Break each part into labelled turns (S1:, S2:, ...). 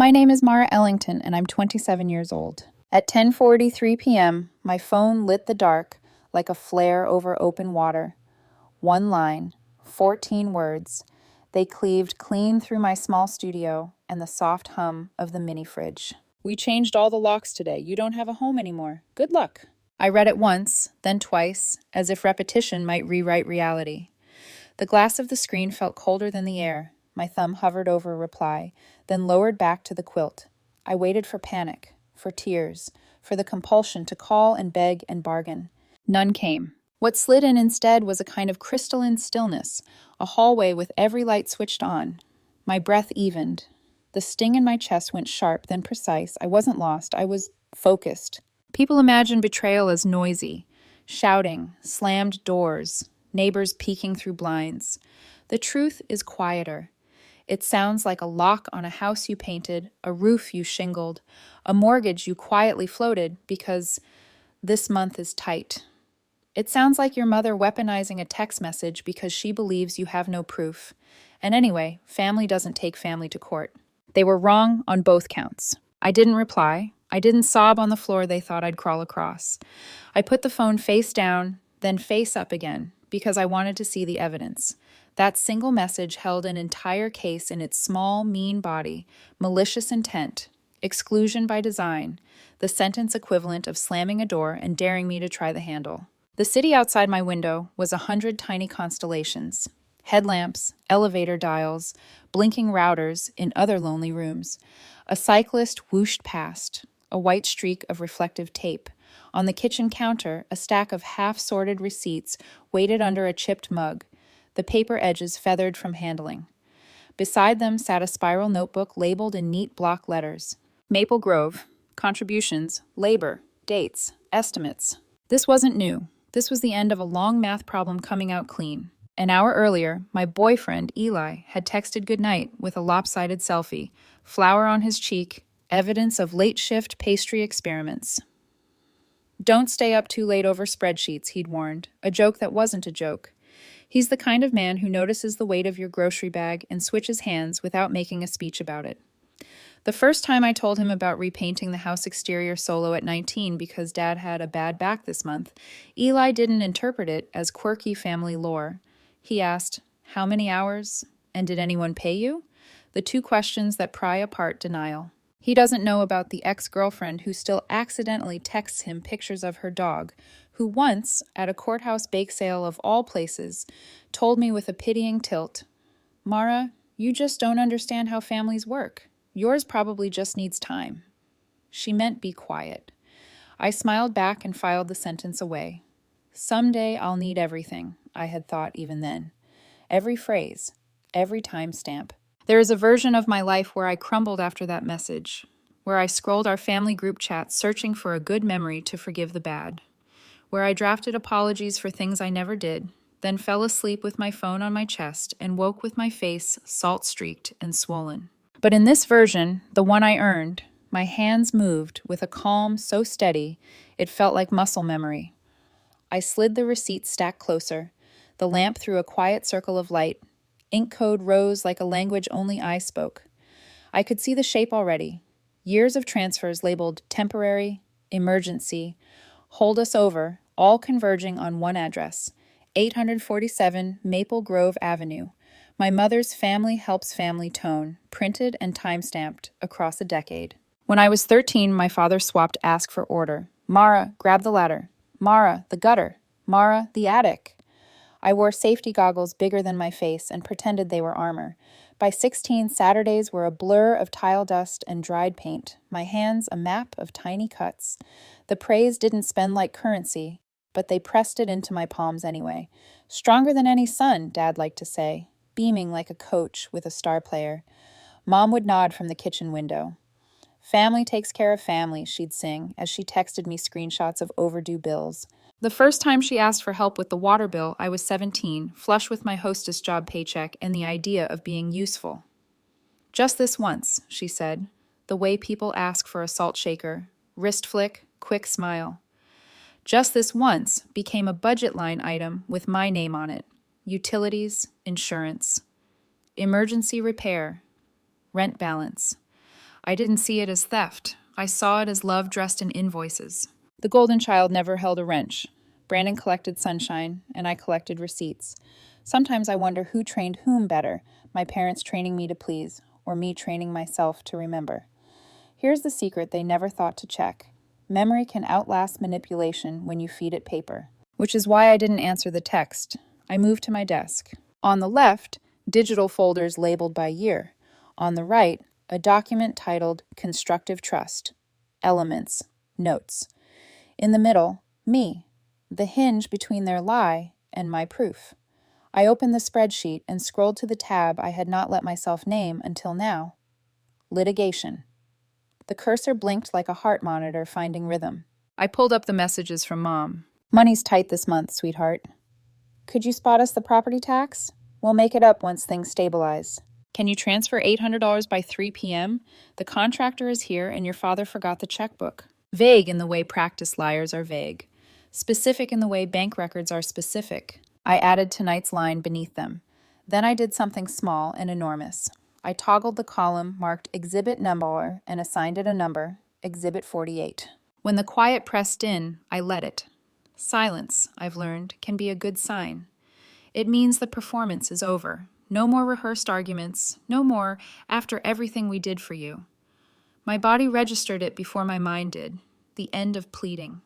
S1: My name is Mara Ellington, and I'm 27 years old. At 10:43 p.m., my phone lit the dark like a flare over open water. One line, 14 words. They cleaved clean through my small studio and the soft hum of the mini fridge. "We changed all the locks today. You don't have a home anymore. Good luck." I read it once, then twice, as if repetition might rewrite reality. The glass of the screen felt colder than the air. My thumb hovered over a reply, then lowered back to the quilt. I waited for panic, for tears, for the compulsion to call and beg and bargain. None came. What slid in instead was a kind of crystalline stillness, a hallway with every light switched on. My breath evened. The sting in my chest went sharp, then precise. I wasn't lost. I was focused. People imagine betrayal as noisy, shouting, slammed doors, neighbors peeking through blinds. The truth is quieter. It sounds like a lock on a house you painted, a roof you shingled, a mortgage you quietly floated because this month is tight. It sounds like your mother weaponizing a text message because she believes you have no proof. And anyway, family doesn't take family to court. They were wrong on both counts. I didn't reply. I didn't sob on the floor they thought I'd crawl across. I put the phone face down, then face up again, because I wanted to see the evidence. That single message held an entire case in its small, mean body: malicious intent, exclusion by design, the sentence equivalent of slamming a door and daring me to try the handle. The city outside my window was 100 tiny constellations: headlamps, elevator dials, blinking routers in other lonely rooms. A cyclist whooshed past, a white streak of reflective tape. On the kitchen counter, a stack of half-sorted receipts waited under a chipped mug, the paper edges feathered from handling. Beside them sat a spiral notebook labeled in neat block letters: Maple Grove, contributions, labor, dates, estimates. This wasn't new. This was the end of a long math problem coming out clean. An hour earlier, my boyfriend, Eli, had texted goodnight with a lopsided selfie, flour on his cheek, evidence of late-shift pastry experiments. "Don't stay up too late over spreadsheets," he'd warned, a joke that wasn't a joke. He's the kind of man who notices the weight of your grocery bag and switches hands without making a speech about it. The first time I told him about repainting the house exterior solo at 19 because Dad had a bad back this month, Eli didn't interpret it as quirky family lore. He asked, "How many hours? And did anyone pay you?" The two questions that pry apart denial. He doesn't know about the ex-girlfriend who still accidentally texts him pictures of her dog, who once, at a courthouse bake sale of all places, told me with a pitying tilt, "Mara, you just don't understand how families work. Yours probably just needs time." She meant be quiet. I smiled back and filed the sentence away. Someday I'll need everything, I had thought even then. Every phrase, every timestamp. There is a version of my life where I crumbled after that message, where I scrolled our family group chat searching for a good memory to forgive the bad, where I drafted apologies for things I never did, then fell asleep with my phone on my chest and woke with my face salt-streaked and swollen. But in this version, the one I earned, my hands moved with a calm so steady it felt like muscle memory. I slid the receipt stack closer. The lamp threw a quiet circle of light. Ink code rose like a language only I spoke. I could see the shape already. Years of transfers labeled temporary, emergency, hold us over, all converging on one address: 847 Maple Grove Avenue. My mother's family helps family tone, printed and time-stamped across a decade. When I was 13, my father swapped ask for order. "Mara, grab the ladder. Mara, the gutter. Mara, the attic." I wore safety goggles bigger than my face and pretended they were armor. By 16, Saturdays were a blur of tile dust and dried paint, my hands a map of tiny cuts. The praise didn't spend like currency, but they pressed it into my palms anyway. "Stronger than any sun," Dad liked to say, beaming like a coach with a star player. Mom would nod from the kitchen window. "Family takes care of family," she'd sing as she texted me screenshots of overdue bills. The first time she asked for help with the water bill, I was 17, flush with my hostess job paycheck and the idea of being useful. "Just this once," she said, the way people ask for a salt shaker. Wrist flick, quick smile. "Just this once" became a budget line item with my name on it. Utilities, insurance. Emergency repair. Rent balance. I didn't see it as theft. I saw it as love dressed in invoices. The golden child never held a wrench. Brandon collected sunshine, and I collected receipts. Sometimes I wonder who trained whom better, my parents training me to please, or me training myself to remember. Here's the secret they never thought to check. Memory can outlast manipulation when you feed it paper. Which is why I didn't answer the text. I moved to my desk. On the left, digital folders labeled by year. On the right, a document titled Constructive Trust. Elements. Notes. In the middle, me, the hinge between their lie and my proof. I opened the spreadsheet and scrolled to the tab I had not let myself name until now. Litigation. The cursor blinked like a heart monitor finding rhythm. I pulled up the messages from Mom. Money's tight this month, sweetheart. Could you spot us the property tax? We'll make it up once things stabilize. Can you transfer $800 by 3 p.m.? The contractor is here and your father forgot the checkbook. Vague in the way practice liars are vague. Specific in the way bank records are specific. I added tonight's line beneath them. Then I did something small and enormous. I toggled the column marked Exhibit Number and assigned it a number, Exhibit 48. When the quiet pressed in, I let it. Silence, I've learned, can be a good sign. It means the performance is over. No more rehearsed arguments, no more after everything we did for you. My body registered it before my mind did, the end of pleading.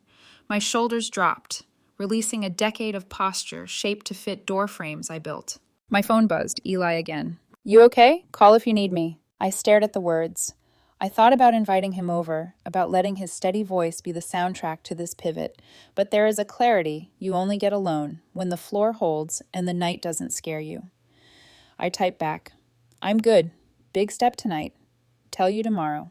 S1: My shoulders dropped, releasing a decade of posture shaped to fit door frames I built. My phone buzzed, Eli again. You okay? Call if you need me. I stared at the words. I thought about inviting him over, about letting his steady voice be the soundtrack to this pivot, but there is a clarity you only get alone when the floor holds and the night doesn't scare you. I typed back, I'm good. Big step tonight. Tell you tomorrow.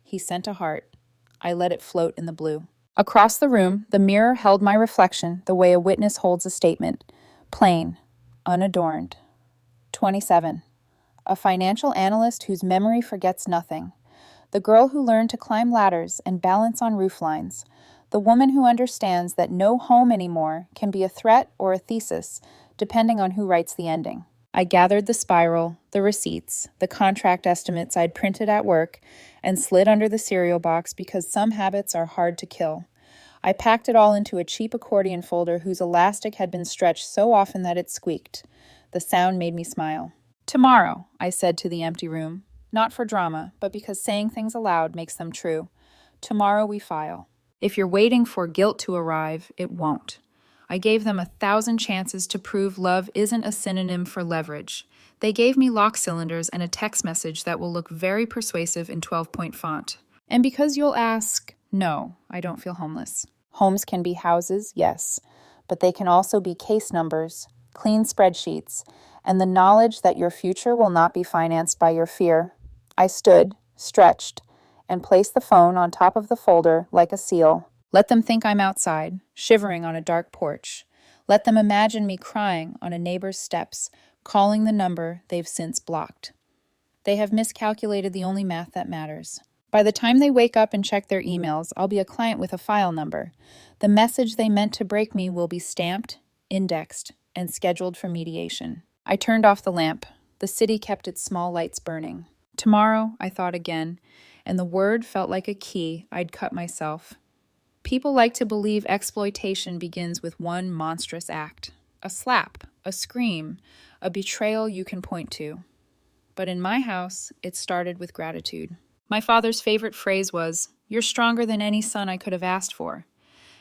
S1: He sent a heart. I let it float in the blue. Across the room, the mirror held my reflection the way a witness holds a statement. Plain, unadorned. 27. A financial analyst whose memory forgets nothing. The girl who learned to climb ladders and balance on roof lines. The woman who understands that no home anymore can be a threat or a thesis, depending on who writes the ending. I gathered the spiral, the receipts, the contract estimates I'd printed at work, and slid under the cereal box because some habits are hard to kill. I packed it all into a cheap accordion folder whose elastic had been stretched so often that it squeaked. The sound made me smile. Tomorrow, I said to the empty room. Not for drama, but because saying things aloud makes them true. Tomorrow we file. If you're waiting for guilt to arrive, it won't. I gave them 1,000 chances to prove love isn't a synonym for leverage. They gave me lock cylinders and a text message that will look very persuasive in 12-point font. And because you'll ask, no, I don't feel homeless. Homes can be houses, yes, but they can also be case numbers, clean spreadsheets, and the knowledge that your future will not be financed by your fear. I stood, stretched, and placed the phone on top of the folder like a seal. Let them think I'm outside, shivering on a dark porch. Let them imagine me crying on a neighbor's steps, calling the number they've since blocked. They have miscalculated the only math that matters. By the time they wake up and check their emails, I'll be a client with a file number. The message they meant to break me will be stamped, indexed, and scheduled for mediation. I turned off the lamp. The city kept its small lights burning. Tomorrow, I thought again, and the word felt like a key I'd cut myself. People like to believe exploitation begins with one monstrous act. A slap, a scream, a betrayal you can point to. But in my house, it started with gratitude. My father's favorite phrase was, "You're stronger than any son I could have asked for."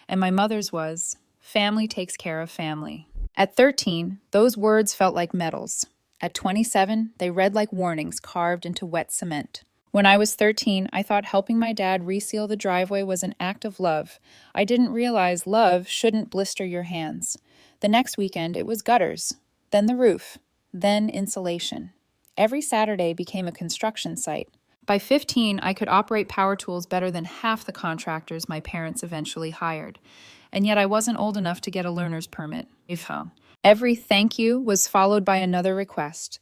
S1: And my mother's was, "Family takes care of family." At 13, those words felt like medals. At 27, they read like warnings carved into wet cement. When I was 13, I thought helping my dad reseal the driveway was an act of love. I didn't realize love shouldn't blister your hands. The next weekend, it was gutters, then the roof, then insulation. Every Saturday became a construction site. By 15, I could operate power tools better than half the contractors my parents eventually hired. And yet I wasn't old enough to get a learner's permit. Every thank you was followed by another request.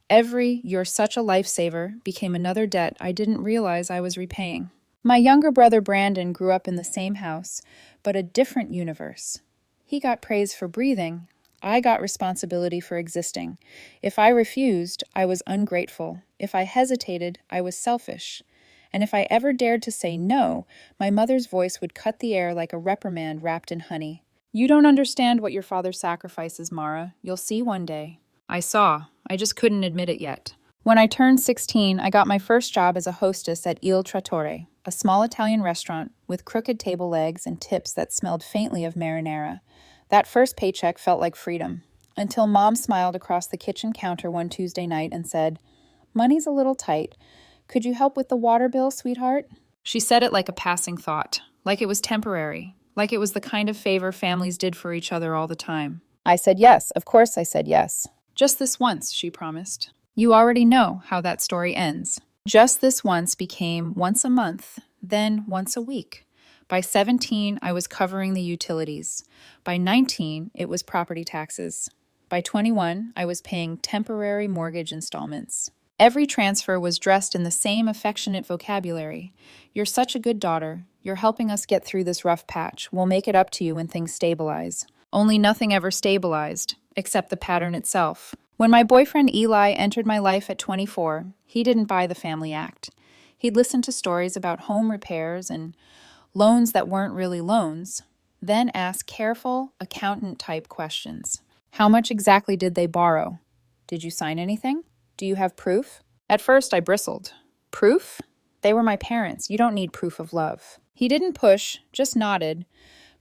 S1: Every "you're such a lifesaver" became another debt I didn't realize I was repaying. My younger brother Brandon grew up in the same house, but a different universe. He got praise for breathing. I got responsibility for existing. If I refused, I was ungrateful. If I hesitated, I was selfish. And if I ever dared to say no, my mother's voice would cut the air like a reprimand wrapped in honey. You don't understand what your father's sacrifice is, Mara. You'll see one day. I saw. I just couldn't admit it yet. When I turned 16, I got my first job as a hostess at Il Trattore, a small Italian restaurant with crooked table legs and tips that smelled faintly of marinara. That first paycheck felt like freedom, until Mom smiled across the kitchen counter one Tuesday night and said, "Money's a little tight. Could you help with the water bill, sweetheart?" She said it like a passing thought, like it was temporary, like it was the kind of favor families did for each other all the time. I said yes, of course I said yes. Just this once, she promised. You already know how that story ends. Just this once became once a month, then once a week. By 17, I was covering the utilities. By 19, it was property taxes. By 21, I was paying temporary mortgage installments. Every transfer was dressed in the same affectionate vocabulary. You're such a good daughter. You're helping us get through this rough patch. We'll make it up to you when things stabilize. Only nothing ever stabilized, except the pattern itself. When my boyfriend Eli entered my life at 24, he didn't buy the family act. He'd listen to stories about home repairs and loans that weren't really loans, then ask careful, accountant-type questions. How much exactly did they borrow? Did you sign anything? Do you have proof? At first, I bristled. Proof? They were my parents. You don't need proof of love. He didn't push, just nodded,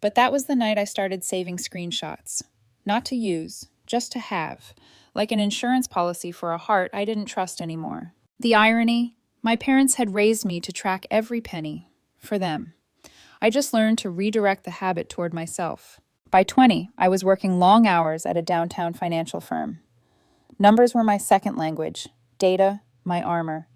S1: but that was the night I started saving screenshots. Not to use, just to have. Like an insurance policy for a heart I didn't trust anymore. The irony, my parents had raised me to track every penny. For them. I just learned to redirect the habit toward myself. By 20, I was working long hours at a downtown financial firm. Numbers were my second language, data, my armor.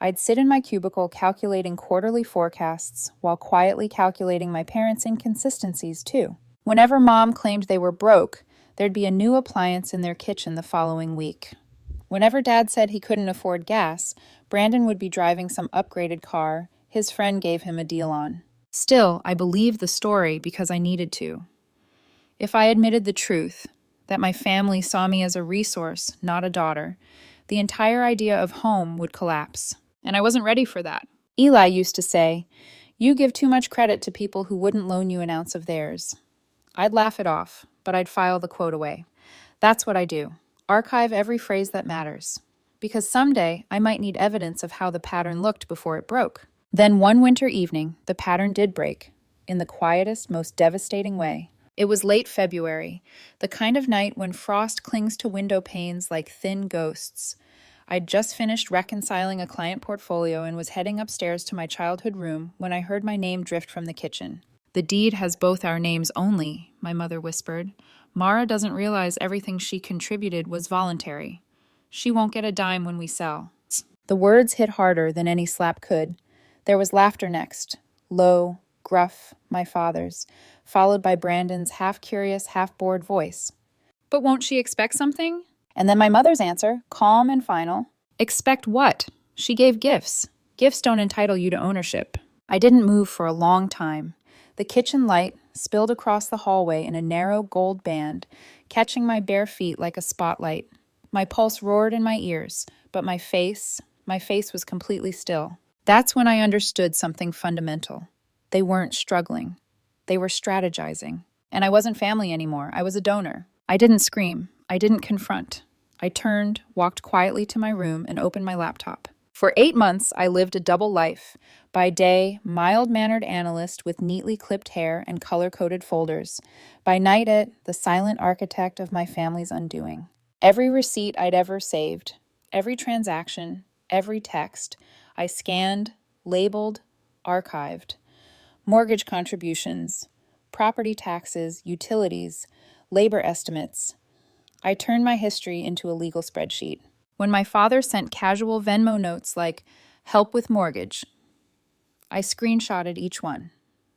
S1: I'd sit in my cubicle calculating quarterly forecasts while quietly calculating my parents' inconsistencies too. Whenever Mom claimed they were broke, there'd be a new appliance in their kitchen the following week. Whenever Dad said he couldn't afford gas, Brandon would be driving some upgraded car his friend gave him a deal on. Still, I believed the story because I needed to. If I admitted the truth, that my family saw me as a resource, not a daughter, the entire idea of home would collapse. And I wasn't ready for that. Eli used to say, "You give too much credit to people who wouldn't loan you an ounce of theirs." I'd laugh it off, but I'd file the quote away. That's what I do. Archive every phrase that matters. Because someday I might need evidence of how the pattern looked before it broke. Then one winter evening, the pattern did break, in the quietest, most devastating way. It was late February, the kind of night when frost clings to window panes like thin ghosts. I'd just finished reconciling a client portfolio and was heading upstairs to my childhood room when I heard my name drift from the kitchen. "The deed has both our names only," my mother whispered. "Mara doesn't realize everything she contributed was voluntary. She won't get a dime when we sell." The words hit harder than any slap could. There was laughter next, low, gruff, my father's, followed by Brandon's half-curious, half-bored voice. "But won't she expect something?" And then my mother's answer, calm and final. "Expect what? She gave gifts. Gifts don't entitle you to ownership." I didn't move for a long time. The kitchen light spilled across the hallway in a narrow gold band, catching my bare feet like a spotlight. My pulse roared in my ears, but my face was completely still. That's when I understood something fundamental. They weren't struggling. They were strategizing. And I wasn't family anymore. I was a donor. I didn't scream. I didn't confront. I turned, walked quietly to my room, and opened my laptop. For 8 months, I lived a double life. By day, mild-mannered analyst with neatly clipped hair and color-coded folders. By night, the silent architect of my family's undoing. Every receipt I'd ever saved, every transaction, every text, I scanned, labeled, archived. Mortgage contributions, property taxes, utilities, labor estimates. I turned my history into a legal spreadsheet. When my father sent casual Venmo notes like, "Help with mortgage," I screenshotted each one.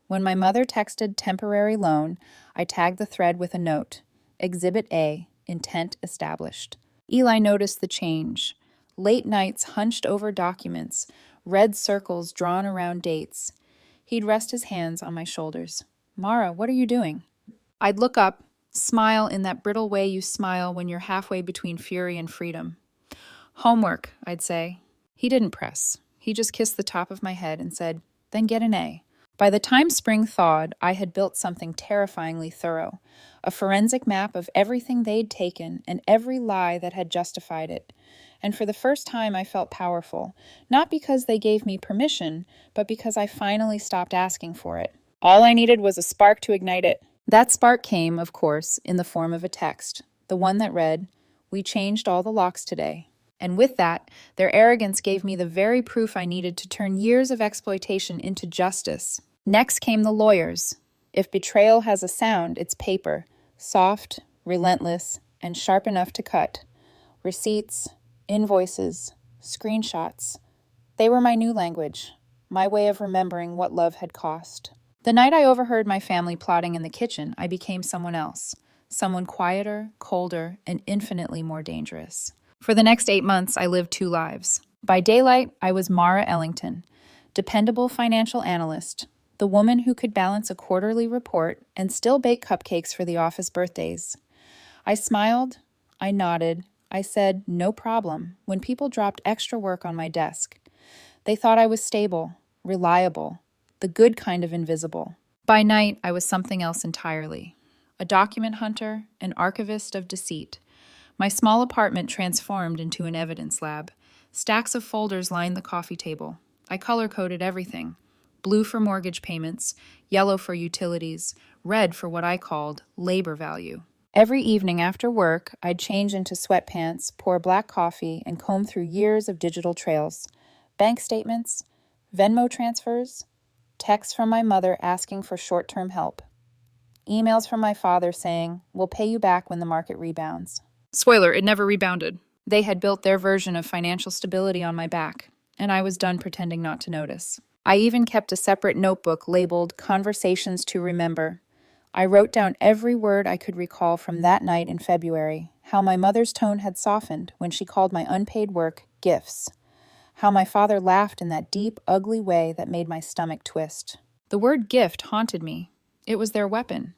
S1: When my mother texted temporary loan, I tagged the thread with a note. Exhibit A, intent established. Eli noticed the change. Late nights hunched over documents, red circles drawn around dates. He'd rest his hands on my shoulders. "Mara, what are you doing?" I'd look up, smile in that brittle way you smile when you're halfway between fury and freedom. "Homework," I'd say. He didn't press. He just kissed the top of my head and said, "Then get an A." By the time spring thawed, I had built something terrifyingly thorough, a forensic map of everything they'd taken and every lie that had justified it. And for the first time, I felt powerful, not because they gave me permission, but because I finally stopped asking for it. All I needed was a spark to ignite it. That spark came, of course, in the form of a text, the one that read, "We changed all the locks today." And with that, their arrogance gave me the very proof I needed to turn years of exploitation into justice. Next came the lawyers. If betrayal has a sound, it's paper, soft, relentless, and sharp enough to cut. Receipts, invoices, screenshots. They were my new language, my way of remembering what love had cost. The night I overheard my family plotting in the kitchen, I became someone else, someone quieter, colder, and infinitely more dangerous. For the next 8 months, I lived two lives. By daylight, I was Mara Ellington, dependable financial analyst, the woman who could balance a quarterly report and still bake cupcakes for the office birthdays. I smiled, I nodded, I said, "No problem," when people dropped extra work on my desk. They thought I was stable, reliable, the good kind of invisible. By night, I was something else entirely. A document hunter, an archivist of deceit. My small apartment transformed into an evidence lab. Stacks of folders lined the coffee table. I color-coded everything. Blue for mortgage payments, yellow for utilities, red for what I called labor value. Every evening after work, I'd change into sweatpants, pour black coffee, and comb through years of digital trails. Bank statements, Venmo transfers, texts from my mother asking for short-term help. Emails from my father saying, "We'll pay you back when the market rebounds." Spoiler, it never rebounded. They had built their version of financial stability on my back, and I was done pretending not to notice. I even kept a separate notebook labeled "Conversations to Remember." I wrote down every word I could recall from that night in February, how my mother's tone had softened when she called my unpaid work gifts, how my father laughed in that deep, ugly way that made my stomach twist. The word gift haunted me. It was their weapon,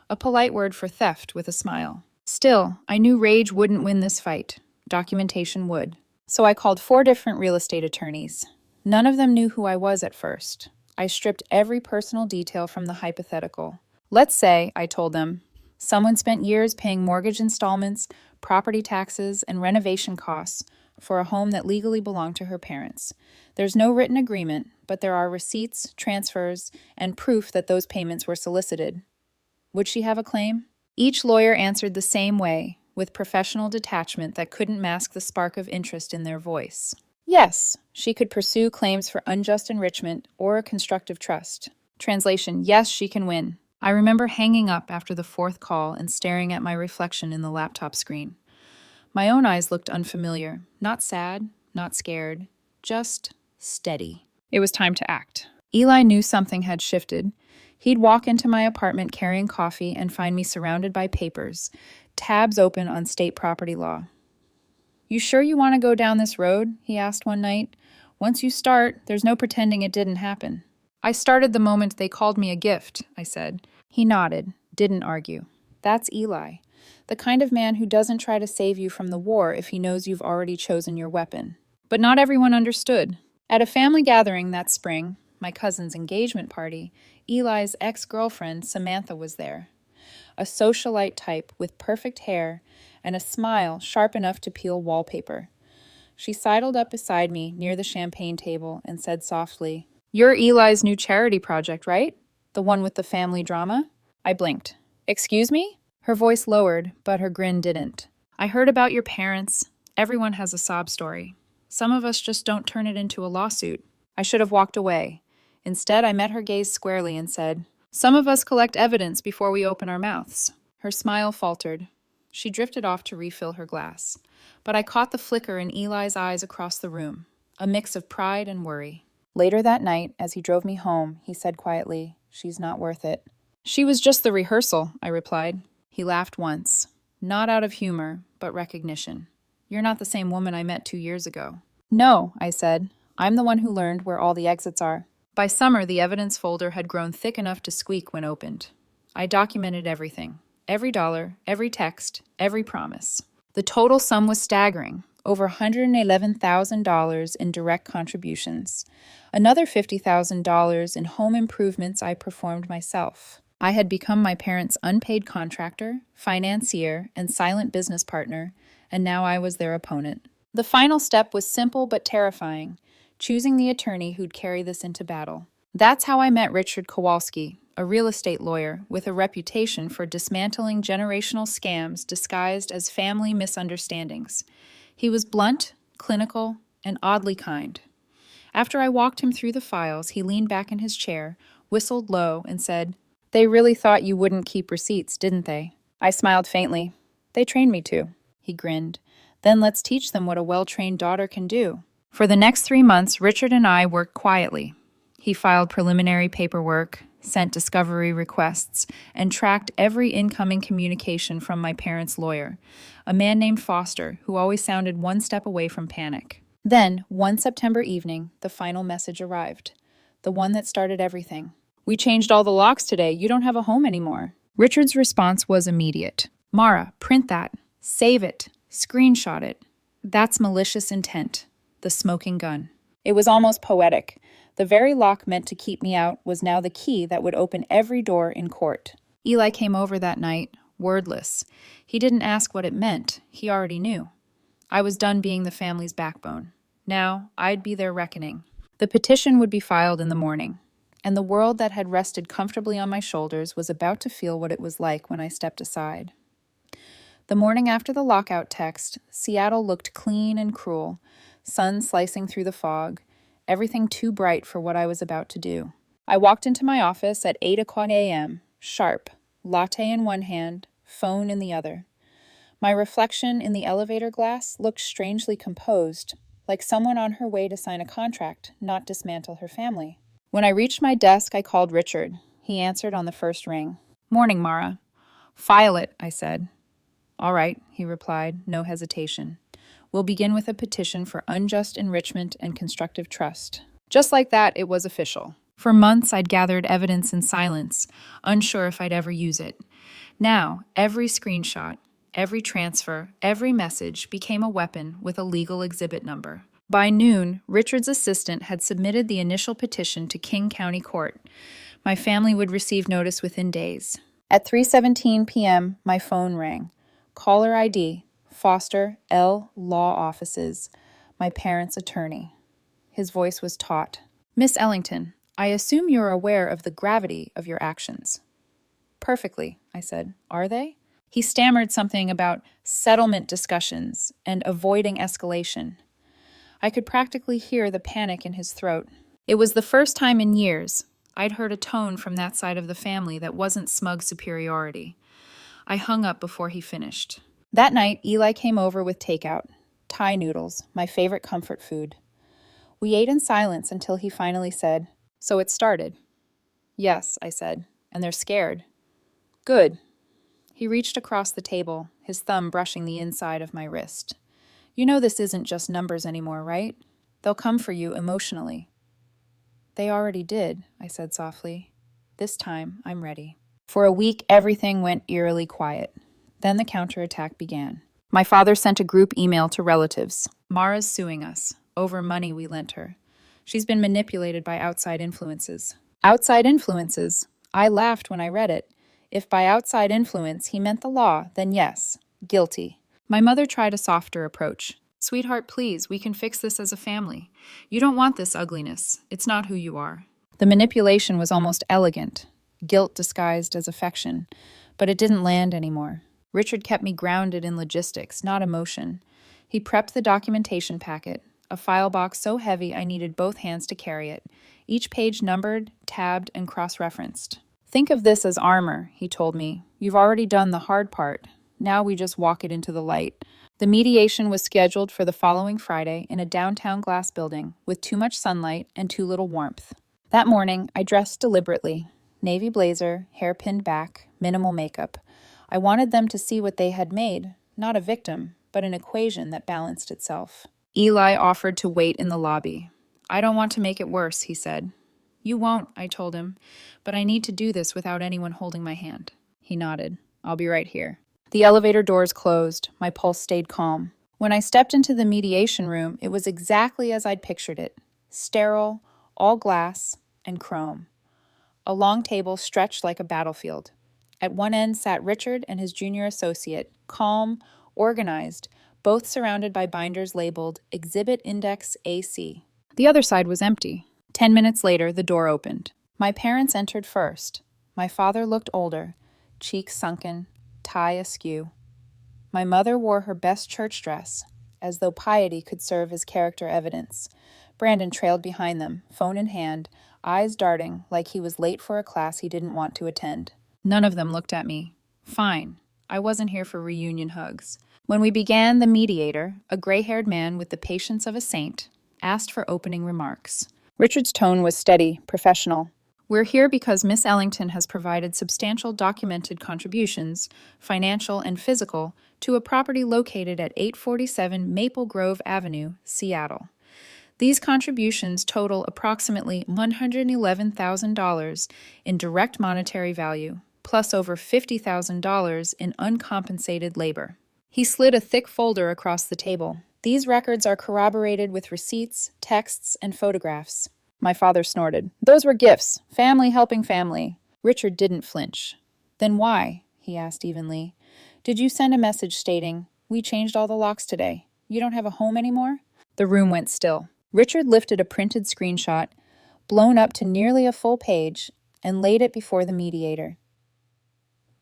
S1: a polite word for theft with a smile. Still, I knew rage wouldn't win this fight. Documentation would. So I called 4 different real estate attorneys. None of them knew who I was at first. I stripped every personal detail from the hypothetical. Let's say, I told them, someone spent years paying mortgage installments, property taxes, and renovation costs for a home that legally belonged to her parents. There's no written agreement, but there are receipts, transfers, and proof that those payments were solicited. Would she have a claim? Each lawyer answered the same way, with professional detachment that couldn't mask the spark of interest in their voice. Yes, she could pursue claims for unjust enrichment or constructive trust. Translation, yes, she can win. I remember hanging up after the 4th call and staring at my reflection in the laptop screen. My own eyes looked unfamiliar, not sad, not scared, just steady. It was time to act. Eli knew something had shifted. He'd walk into my apartment carrying coffee and find me surrounded by papers, tabs open on state property law. "You sure you want to go down this road?" he asked one night. "Once you start, there's no pretending it didn't happen." "I started the moment they called me a gift," I said. He nodded, didn't argue. That's Eli, the kind of man who doesn't try to save you from the war if he knows you've already chosen your weapon. But not everyone understood. At a family gathering that spring, my cousin's engagement party, Eli's ex-girlfriend, Samantha, was there. A socialite type with perfect hair and a smile sharp enough to peel wallpaper. She sidled up beside me near the champagne table and said softly, "You're Eli's new charity project, right? The one with the family drama?" I blinked. "Excuse me?" Her voice lowered, but her grin didn't. "I heard about your parents. Everyone has a sob story. Some of us just don't turn it into a lawsuit." I should have walked away. Instead, I met her gaze squarely and said, "Some of us collect evidence before we open our mouths." Her smile faltered. She drifted off to refill her glass. But I caught the flicker in Eli's eyes across the room, a mix of pride and worry. Later that night, as he drove me home, he said quietly, "She's not worth it." "She was just the rehearsal," I replied. He laughed once, not out of humor, but recognition. "You're not the same woman I met 2 years ago." "No," I said. "I'm the one who learned where all the exits are." By summer, the evidence folder had grown thick enough to squeak when opened. I documented everything. Every dollar, every text, every promise. The total sum was staggering, over $111,000 in direct contributions, another $50,000 in home improvements I performed myself. I had become my parents' unpaid contractor, financier, and silent business partner, and now I was their opponent. The final step was simple but terrifying, choosing the attorney who'd carry this into battle. That's how I met Richard Kowalski, a real estate lawyer with a reputation for dismantling generational scams disguised as family misunderstandings. He was blunt, clinical, and oddly kind. After I walked him through the files, he leaned back in his chair, whistled low, and said, "They really thought you wouldn't keep receipts, didn't they?" I smiled faintly. "They trained me to." He grinned. "Then let's teach them what a well-trained daughter can do." For the next 3 months, Richard and I worked quietly. He filed preliminary paperwork, sent discovery requests, and tracked every incoming communication from my parents' lawyer, a man named Foster, who always sounded one step away from panic. Then, one September evening, the final message arrived, the one that started everything. "We changed all the locks today. You don't have a home anymore." Richard's response was immediate. "Mara, print that. Save it. Screenshot it. That's malicious intent. The smoking gun." It was almost poetic. The very lock meant to keep me out was now the key that would open every door in court. Eli came over that night, wordless. He didn't ask what it meant. He already knew. I was done being the family's backbone. Now, I'd be their reckoning. The petition would be filed in the morning, and the world that had rested comfortably on my shoulders was about to feel what it was like when I stepped aside. The morning after the lockout text, Seattle looked clean and cruel, sun slicing through the fog, everything too bright for what I was about to do. I walked into my office at 8 o'clock a.m., sharp, latte in one hand, phone in the other. My reflection in the elevator glass looked strangely composed, like someone on her way to sign a contract, not dismantle her family. When I reached my desk, I called Richard. He answered on the first ring. "Morning, Mara." "File it," I said. "All right," he replied, no hesitation. "We'll begin with a petition for unjust enrichment and constructive trust." Just like that, it was official. For months, I'd gathered evidence in silence, unsure if I'd ever use it. Now, every screenshot, every transfer, every message became a weapon with a legal exhibit number. By noon, Richard's assistant had submitted the initial petition to King County Court. My family would receive notice within days. At 3:17 p.m., my phone rang. Caller ID, Foster L. Law Offices, my parents' attorney. His voice was taut. "Miss Ellington, I assume you're aware of the gravity of your actions." "Perfectly," I said. "Are they?" He stammered something about settlement discussions and avoiding escalation. I could practically hear the panic in his throat. It was the first time in years I'd heard a tone from that side of the family that wasn't smug superiority. I hung up before he finished. That night, Eli came over with takeout. Thai noodles, my favorite comfort food. We ate in silence until he finally said, "So it started." "Yes," I said, "and they're scared." "Good." He reached across the table, his thumb brushing the inside of my wrist. "You know this isn't just numbers anymore, right? They'll come for you emotionally." "They already did," I said softly. "This time, I'm ready." For a week, everything went eerily quiet. Then the counterattack began. My father sent a group email to relatives. "Mara's suing us over money we lent her. She's been manipulated by outside influences." Outside influences? I laughed when I read it. If by outside influence he meant the law, then yes, guilty. My mother tried a softer approach. "Sweetheart, please, we can fix this as a family. You don't want this ugliness. It's not who you are." The manipulation was almost elegant, guilt disguised as affection, but it didn't land anymore. Richard kept me grounded in logistics, not emotion. He prepped the documentation packet, a file box so heavy I needed both hands to carry it, each page numbered, tabbed, and cross-referenced. "Think of this as armor," he told me. "You've already done the hard part. Now we just walk it into the light." The mediation was scheduled for the following Friday in a downtown glass building with too much sunlight and too little warmth. That morning, I dressed deliberately. Navy blazer, hair pinned back, minimal makeup. I wanted them to see what they had made, not a victim, but an equation that balanced itself. Eli offered to wait in the lobby. "I don't want to make it worse," he said. "You won't," I told him, "but I need to do this without anyone holding my hand." He nodded. "I'll be right here." The elevator doors closed. My pulse stayed calm. When I stepped into the mediation room, it was exactly as I'd pictured it: sterile, all glass, and chrome. A long table stretched like a battlefield. At one end sat Richard and his junior associate, calm, organized, both surrounded by binders labeled Exhibit Index AC. The other side was empty. 10 minutes later, the door opened. My parents entered first. My father looked older, cheeks sunken, tie askew. My mother wore her best church dress, as though piety could serve as character evidence. Brandon trailed behind them, phone in hand, eyes darting like he was late for a class he didn't want to attend. None of them looked at me. Fine. I wasn't here for reunion hugs. When we began, the mediator, a gray-haired man with the patience of a saint, asked for opening remarks. Richard's tone was steady, professional. We're here because Miss Ellington has provided substantial documented contributions, financial and physical, to a property located at 847 Maple Grove Avenue, Seattle. These contributions total approximately $111,000 in direct monetary value, plus over $50,000 in uncompensated labor. He slid a thick folder across the table. These records are corroborated with receipts, texts, and photographs. My father snorted. Those were gifts. Family helping family. Richard didn't flinch. Then why? He asked evenly. Did you send a message stating, "We changed all the locks today. You don't have a home anymore?" The room went still. Richard lifted a printed screenshot, blown up to nearly a full page, and laid it before the mediator.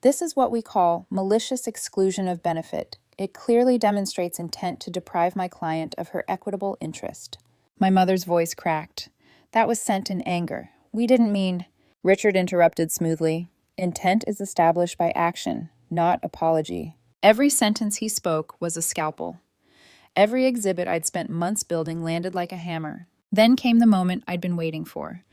S1: This is what we call malicious exclusion of benefit. It clearly demonstrates intent to deprive my client of her equitable interest. My mother's voice cracked. That was sent in anger. We didn't mean... Richard interrupted smoothly. Intent is established by action, not apology. Every sentence he spoke was a scalpel. Every exhibit I'd spent months building landed like a hammer. Then came the moment I'd been waiting for.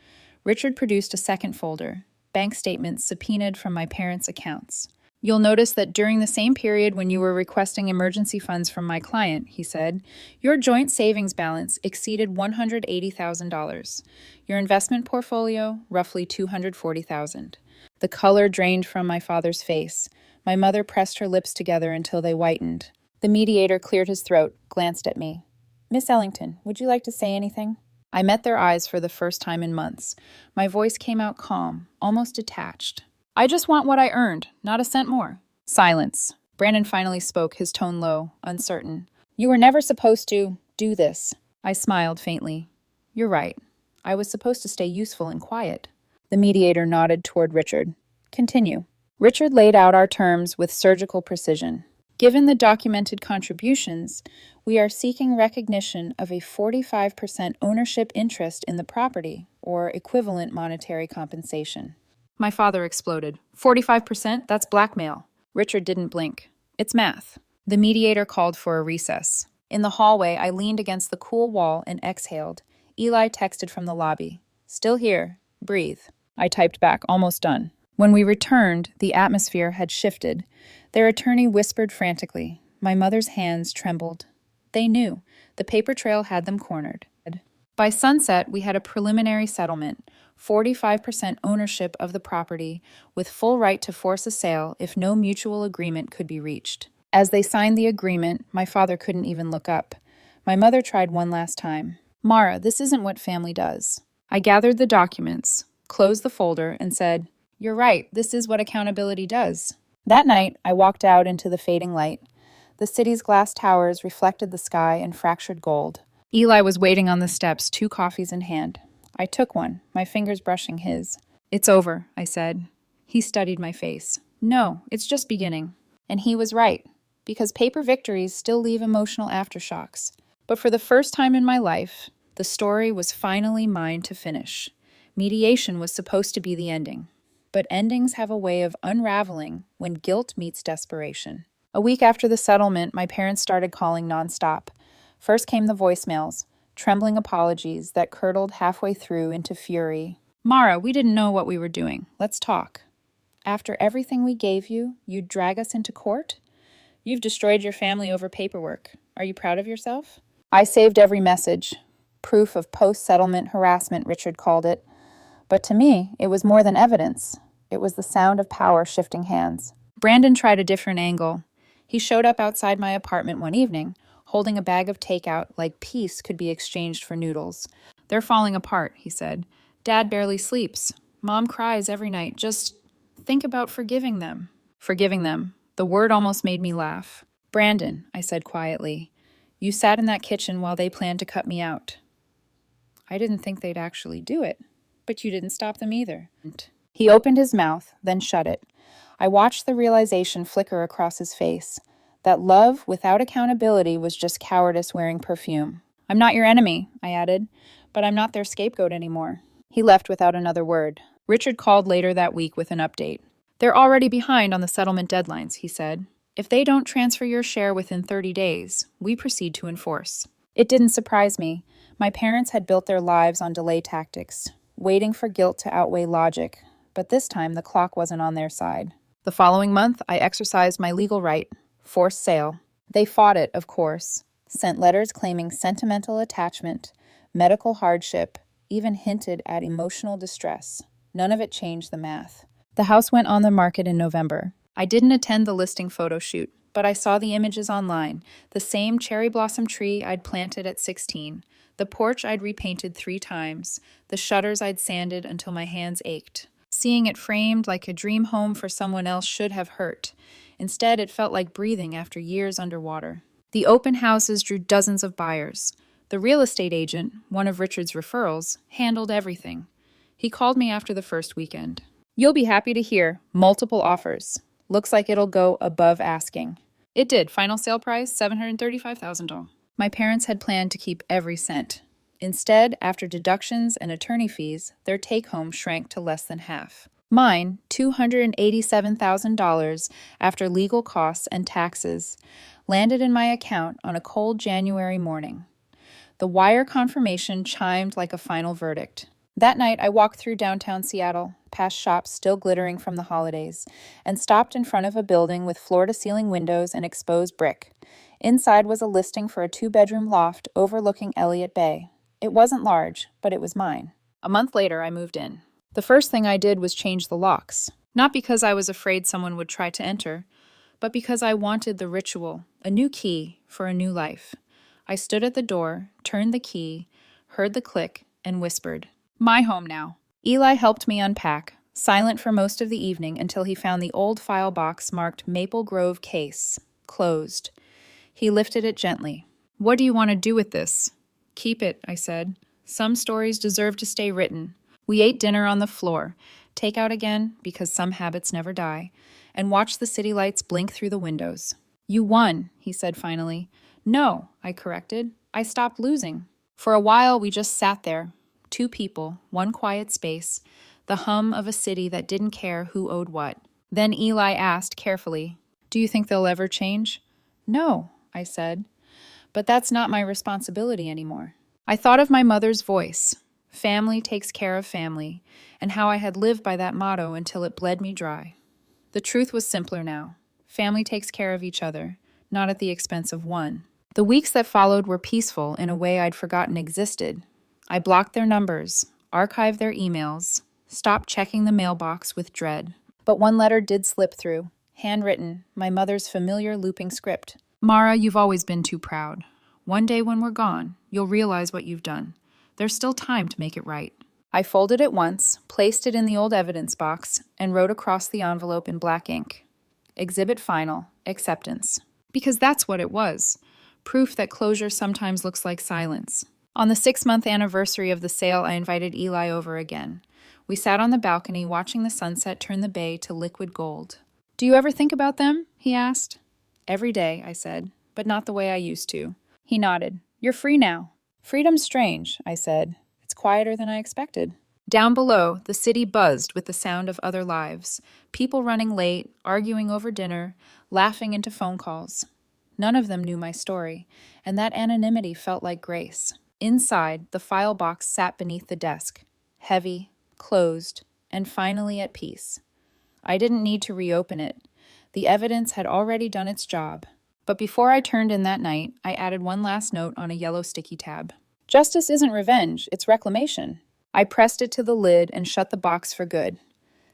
S1: Richard produced a second folder, bank statements subpoenaed from my parents' accounts. You'll notice that during the same period when you were requesting emergency funds from my client, he said, your joint savings balance exceeded $180,000. Your investment portfolio, roughly $240,000. The color drained from my father's face. My mother pressed her lips together until they whitened. The mediator cleared his throat, glanced at me. Miss Ellington, would you like to say anything? I met their eyes for the first time in months. My voice came out calm, almost detached. I just want what I earned, not a cent more. Silence. Brandon finally spoke, his tone low, uncertain. You were never supposed to do this. I smiled faintly. You're right. I was supposed to stay useful and quiet. The mediator nodded toward Richard. Continue. Richard laid out our terms with surgical precision. Given the documented contributions, we are seeking recognition of a 45% ownership interest in the property, or equivalent monetary compensation. My father exploded. 45%? That's blackmail. Richard didn't blink. It's math. The mediator called for a recess. In the hallway, I leaned against the cool wall and exhaled. Eli texted from the lobby. Still here. Breathe. I typed back, almost done. When we returned, the atmosphere had shifted. Their attorney whispered frantically. My mother's hands trembled. They knew. The paper trail had them cornered. By sunset, we had a preliminary settlement, 45% ownership of the property, with full right to force a sale if no mutual agreement could be reached. As they signed the agreement, my father couldn't even look up. My mother tried one last time. Mara, this isn't what family does. I gathered the documents, closed the folder, and said, You're right, this is what accountability does. That night, I walked out into the fading light. The city's glass towers reflected the sky in fractured gold. Eli was waiting on the steps, 2 coffees in hand. I took one, my fingers brushing his. It's over, I said. He studied my face. No, it's just beginning. And he was right, because paper victories still leave emotional aftershocks. But for the first time in my life, the story was finally mine to finish. Mediation was supposed to be the ending. But endings have a way of unraveling when guilt meets desperation. A week after the settlement, my parents started calling nonstop. First came the voicemails, trembling apologies that curdled halfway through into fury. Mara, we didn't know what we were doing. Let's talk. After everything we gave you, you'd drag us into court? You've destroyed your family over paperwork. Are you proud of yourself? I saved every message. Proof of post-settlement harassment, Richard called it. But to me, it was more than evidence. It was the sound of power shifting hands. Brandon tried a different angle. He showed up outside my apartment one evening, holding a bag of takeout like peace could be exchanged for noodles. "They're falling apart," he said. "Dad barely sleeps. Mom cries every night. Just think about forgiving them." Forgiving them. The word almost made me laugh. "Brandon," I said quietly, "you sat in that kitchen while they planned to cut me out." "I didn't think they'd actually do it, but you didn't stop them either." He opened his mouth, then shut it. I watched the realization flicker across his face, that love without accountability was just cowardice wearing perfume. "I'm not your enemy," I added, "but I'm not their scapegoat anymore." He left without another word. Richard called later that week with an update. "They're already behind on the settlement deadlines," he said. "If they don't transfer your share within 30 days, we proceed to enforce." It didn't surprise me. My parents had built their lives on delay tactics, waiting for guilt to outweigh logic, but this time the clock wasn't on their side. The following month, I exercised my legal right, forced sale. They fought it, of course, sent letters claiming sentimental attachment, medical hardship, even hinted at emotional distress. None of it changed the math. The house went on the market in November. I didn't attend the listing photo shoot, but I saw the images online. The same cherry blossom tree I'd planted at 16, the porch I'd repainted 3 times, the shutters I'd sanded until my hands ached. Seeing it framed like a dream home for someone else should have hurt. Instead, it felt like breathing after years underwater. The open houses drew dozens of buyers. The real estate agent, one of Richard's referrals, handled everything. He called me after the first weekend. "You'll be happy to hear, multiple offers. Looks like it'll go above asking." It did. Final sale price, $735,000. My parents had planned to keep every cent. Instead, after deductions and attorney fees, their take-home shrank to less than half. Mine, $287,000 after legal costs and taxes, landed in my account on a cold January morning. The wire confirmation chimed like a final verdict. That night, I walked through downtown Seattle, past shops still glittering from the holidays, and stopped in front of a building with floor-to-ceiling windows and exposed brick. Inside was a listing for a 2-bedroom loft overlooking Elliott Bay. It wasn't large, but it was mine. A month later, I moved in. The first thing I did was change the locks, not because I was afraid someone would try to enter, but because I wanted the ritual, a new key for a new life. I stood at the door, turned the key, heard the click, and whispered, "My home now." Eli helped me unpack, silent for most of the evening until he found the old file box marked Maple Grove Case, closed. He lifted it gently. "What do you want to do with this?" "Keep it," I said. "Some stories deserve to stay written." We ate dinner on the floor, takeout again because some habits never die, and watched the city lights blink through the windows. "You won," he said finally. "No," I corrected. "I stopped losing." For a while, we just sat there. 2 people, 1 quiet space, the hum of a city that didn't care who owed what. Then Eli asked carefully, "Do you think they'll ever change?" "No," I said. "But that's not my responsibility anymore." I thought of my mother's voice, "Family takes care of family," and how I had lived by that motto until it bled me dry. The truth was simpler now. Family takes care of each other, not at the expense of one. The weeks that followed were peaceful in a way I'd forgotten existed. I blocked their numbers, archived their emails, stopped checking the mailbox with dread. But one letter did slip through, handwritten, my mother's familiar looping script. "Mara, you've always been too proud. One day when we're gone, you'll realize what you've done. There's still time to make it right." I folded it once, placed it in the old evidence box, and wrote across the envelope in black ink, "Exhibit final, acceptance." Because that's what it was. Proof that closure sometimes looks like silence. On the 6-month anniversary of the sale, I invited Eli over again. We sat on the balcony watching the sunset turn the bay to liquid gold. "Do you ever think about them?" he asked. "Every day," I said, "but not the way I used to." He nodded. "You're free now." "Freedom's strange," I said. "It's quieter than I expected." Down below, the city buzzed with the sound of other lives. People running late, arguing over dinner, laughing into phone calls. None of them knew my story, and that anonymity felt like grace. Inside, the file box sat beneath the desk, heavy, closed, and finally at peace. I didn't need to reopen it. The evidence had already done its job. But before I turned in that night, I added one last note on a yellow sticky tab. "Justice isn't revenge, it's reclamation." I pressed it to the lid and shut the box for good.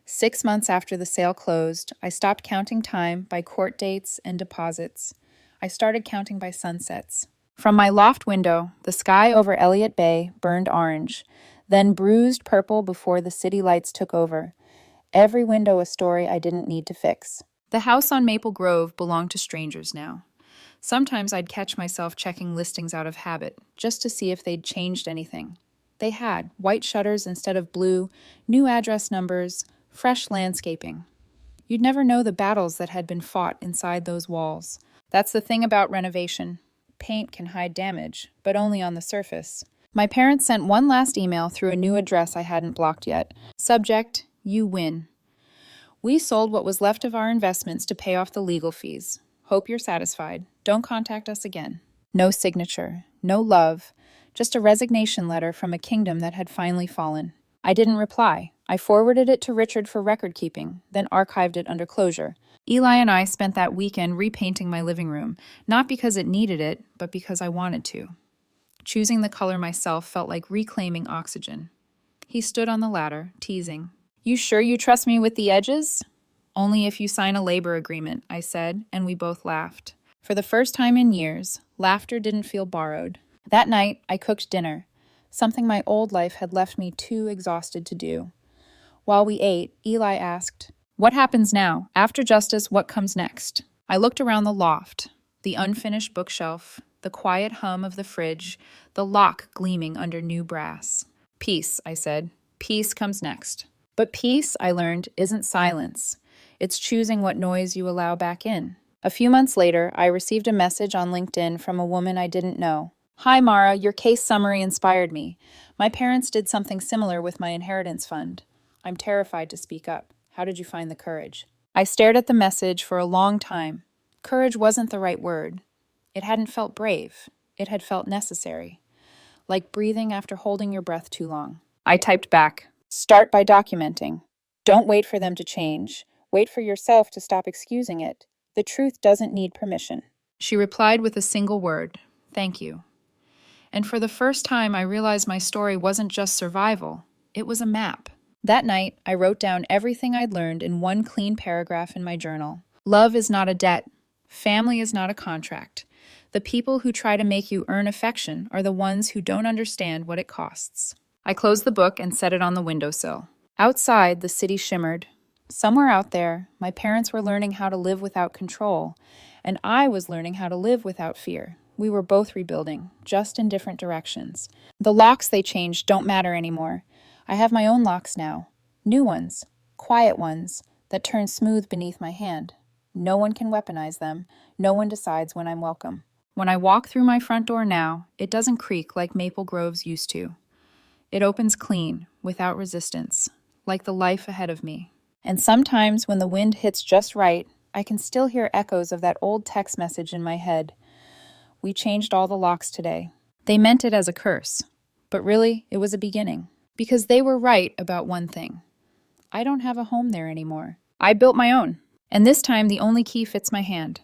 S1: 6 months after the sale closed, I stopped counting time by court dates and deposits. I started counting by sunsets. From my loft window, the sky over Elliott Bay burned orange, then bruised purple before the city lights took over. Every window a story I didn't need to fix. The house on Maple Grove belonged to strangers now. Sometimes I'd catch myself checking listings out of habit, just to see if they'd changed anything. They had white shutters instead of blue, new address numbers, fresh landscaping. You'd never know the battles that had been fought inside those walls. That's the thing about renovation. Paint can hide damage, but only on the surface. My parents sent one last email through a new address I hadn't blocked yet. Subject, you win. We sold what was left of our investments to pay off the legal fees. Hope you're satisfied. Don't contact us again. No signature, no love, just a resignation letter from a kingdom that had finally fallen. I didn't reply. I forwarded it to Richard for record keeping, then archived it under closure. Eli and I spent that weekend repainting my living room, not because it needed it, but because I wanted to. Choosing the color myself felt like reclaiming oxygen. He stood on the ladder, teasing. You sure you trust me with the edges? Only if you sign a labor agreement, I said, and we both laughed. For the first time in years, laughter didn't feel borrowed. That night, I cooked dinner, something my old life had left me too exhausted to do. While we ate, Eli asked, "What happens now? After justice, what comes next?" I looked around the loft, the unfinished bookshelf, the quiet hum of the fridge, the lock gleaming under new brass. Peace, I said. Peace comes next. But peace, I learned, isn't silence. It's choosing what noise you allow back in. A few months later, I received a message on LinkedIn from a woman I didn't know. "Hi, Mara, your case summary inspired me. My parents did something similar with my inheritance fund. I'm terrified to speak up. How did you find the courage?" I stared at the message for a long time. Courage wasn't the right word. It hadn't felt brave. It had felt necessary. Like breathing after holding your breath too long. I typed back, "Start by documenting. Don't wait for them to change. Wait for yourself to stop excusing it. The truth doesn't need permission." She replied with a single word, "Thank you." And for the first time, I realized my story wasn't just survival. It was a map. That night, I wrote down everything I'd learned in one clean paragraph in my journal. Love is not a debt. Family is not a contract. The people who try to make you earn affection are the ones who don't understand what it costs. I closed the book and set it on the windowsill. Outside, the city shimmered. Somewhere out there, my parents were learning how to live without control, and I was learning how to live without fear. We were both rebuilding, just in different directions. The locks they changed don't matter anymore. I have my own locks now. New ones, quiet ones, that turn smooth beneath my hand. No one can weaponize them. No one decides when I'm welcome. When I walk through my front door now, it doesn't creak like Maple Groves used to. It opens clean, without resistance, like the life ahead of me. And sometimes when the wind hits just right, I can still hear echoes of that old text message in my head. We changed all the locks today. They meant it as a curse, but really, it was a beginning. Because they were right about one thing. I don't have a home there anymore. I built my own. And this time, the only key fits my hand.